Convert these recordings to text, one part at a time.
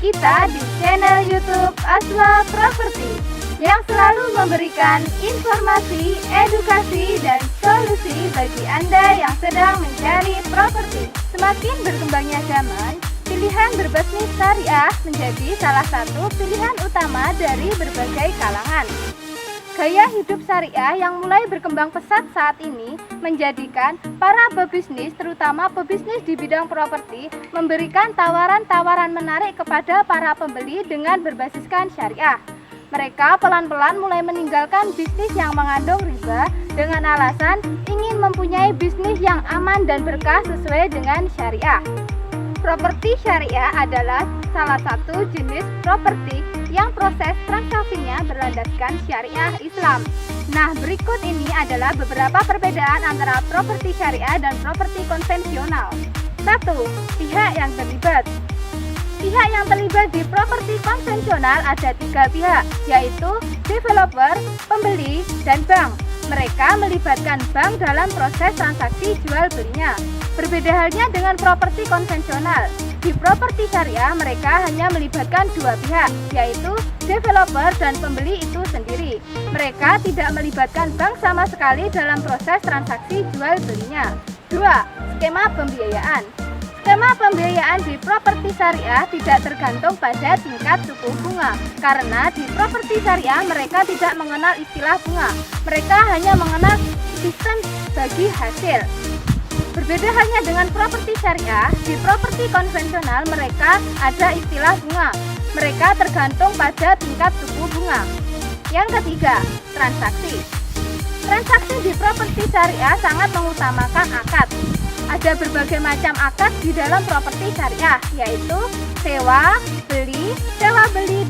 kita di channel YouTube Asma Property yang selalu memberikan informasi, edukasi, dan solusi bagi Anda yang sedang mencari properti. Semakin berkembangnya zaman, pilihan berbisnis syariah menjadi salah satu pilihan utama dari berbagai kalangan. Gaya hidup syariah yang mulai berkembang pesat saat ini menjadikan para pebisnis, terutama pebisnis di bidang properti, memberikan tawaran-tawaran menarik kepada para pembeli dengan berbasiskan syariah. Mereka pelan-pelan mulai meninggalkan bisnis yang mengandung riba dengan alasan ingin mempunyai bisnis yang aman dan berkah sesuai dengan syariah. Properti syariah adalah salah satu jenis properti yang proses transaksinya berlandaskan syariah Islam. Nah, berikut ini adalah beberapa perbedaan antara properti syariah dan properti konvensional. 1. Pihak yang terlibat. Pihak yang terlibat di properti konvensional ada 3 pihak, yaitu developer, pembeli, dan bank. Mereka melibatkan bank dalam proses transaksi jual belinya. Berbeda halnya dengan properti konvensional. Di properti syariah mereka hanya melibatkan 2 pihak, yaitu developer dan pembeli itu sendiri. Mereka tidak melibatkan bank sama sekali dalam proses transaksi jual belinya. 2. Skema pembiayaan. Skema pembiayaan di properti syariah tidak tergantung pada tingkat suku bunga, karena di properti syariah mereka tidak mengenal istilah bunga. Mereka hanya mengenal sistem bagi hasil. Berbeda halnya dengan properti syariah, di properti konvensional mereka ada istilah bunga. Mereka tergantung pada tingkat suku bunga. Yang ketiga, transaksi. Transaksi di properti syariah sangat mengutamakan akad. Ada berbagai macam akad di dalam properti syariah, yaitu sewa, beli,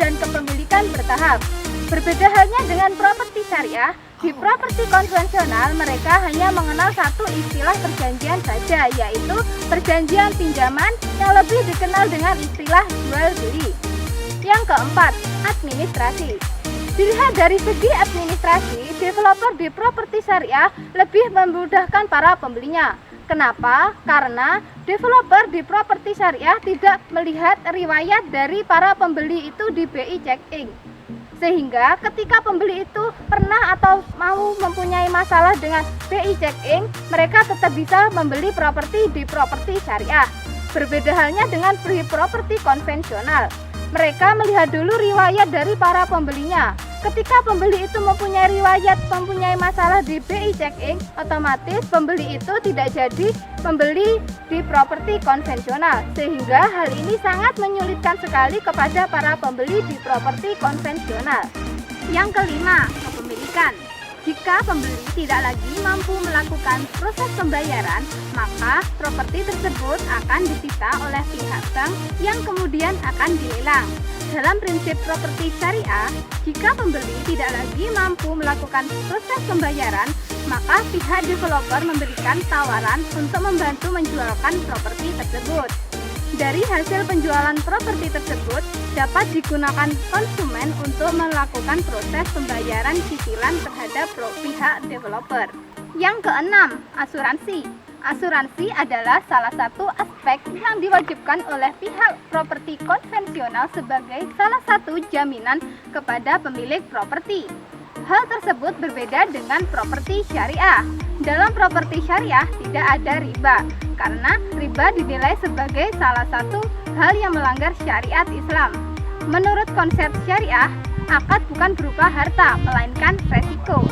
dan kepemilikan bertahap. Berbeda halnya dengan properti syariah, di properti konvensional mereka hanya mengenal satu istilah perjanjian saja, yaitu perjanjian pinjaman yang lebih dikenal dengan istilah jual beli. Yang keempat, administrasi. Dilihat dari segi administrasi, developer di properti syariah lebih memudahkan para pembelinya. Kenapa? Karena developer di properti syariah tidak melihat riwayat dari para pembeli itu di BI Checking. Sehingga ketika pembeli itu pernah atau mau mempunyai masalah dengan BI Checking, mereka tetap bisa membeli properti di properti syariah. Berbeda halnya dengan properti konvensional. Mereka melihat dulu riwayat dari para pembelinya. Ketika pembeli itu mempunyai masalah di BI Checking, otomatis pembeli itu tidak jadi membeli di properti konvensional, sehingga hal ini sangat menyulitkan sekali kepada para pembeli di properti konvensional. Yang kelima, kepemilikan. Jika pembeli tidak lagi mampu melakukan proses pembayaran, maka properti tersebut akan disita oleh pihak bank yang kemudian akan dilelang. Dalam prinsip properti syariah, jika pembeli tidak lagi mampu melakukan proses pembayaran, maka pihak developer memberikan tawaran untuk membantu menjualkan properti tersebut. Dari hasil penjualan properti tersebut dapat digunakan konsumen untuk melakukan proses pembayaran cicilan terhadap pihak developer. Yang keenam, asuransi. Asuransi adalah salah satu aspek yang diwajibkan oleh pihak properti konvensional sebagai salah satu jaminan kepada pemilik properti. Hal tersebut berbeda dengan properti syariah. Dalam properti syariah tidak ada riba, karena riba dinilai sebagai salah satu hal yang melanggar syariat Islam. Menurut konsep syariah, akad bukan berupa harta, melainkan resiko.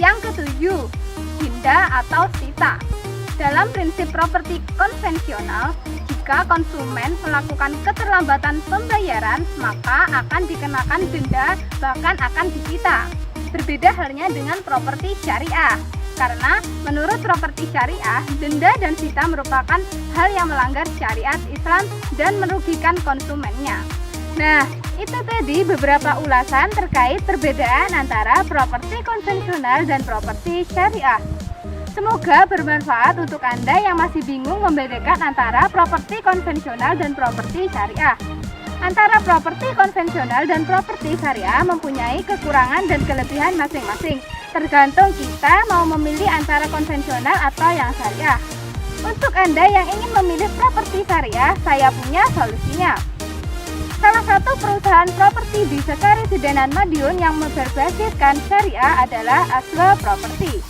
Yang ketujuh, jinda atau sita. Dalam prinsip properti konvensional, jika konsumen melakukan keterlambatan pembayaran, maka akan dikenakan denda, bahkan akan disita. Berbeda halnya dengan properti syariah, karena menurut properti syariah, denda dan sita merupakan hal yang melanggar syariat Islam dan merugikan konsumennya. Nah, itu tadi beberapa ulasan terkait perbedaan antara properti konvensional dan properti syariah. Semoga bermanfaat untuk Anda yang masih bingung membedakan antara properti konvensional dan properti syariah. Antara properti konvensional dan properti syariah mempunyai kekurangan dan kelebihan masing-masing. Tergantung kita mau memilih antara konvensional atau yang syariah. Untuk Anda yang ingin memilih properti syariah, saya punya solusinya. Salah satu perusahaan properti di Sekaresidenan Madiun yang berbasiskan syariah adalah Aswa Property.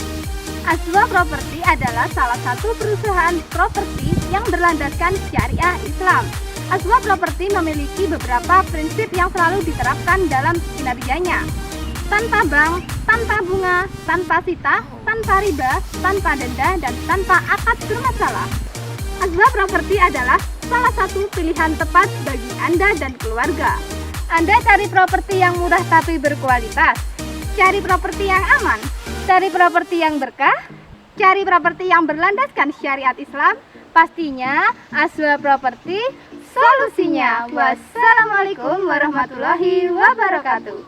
Aswa Property adalah salah satu perusahaan properti yang berlandaskan syariah Islam. Aswa Property memiliki beberapa prinsip yang selalu diterapkan dalam kinerjanya. Tanpa bank, tanpa bunga, tanpa sita, tanpa riba, tanpa denda, dan tanpa akad bermasalah. Aswa Property adalah salah satu pilihan tepat bagi Anda dan keluarga. Anda cari properti yang murah tapi berkualitas, cari properti yang aman, cari properti yang berkah, cari properti yang berlandaskan syariat Islam, pastinya Aswa Property solusinya. Wassalamualaikum warahmatullahi wabarakatuh.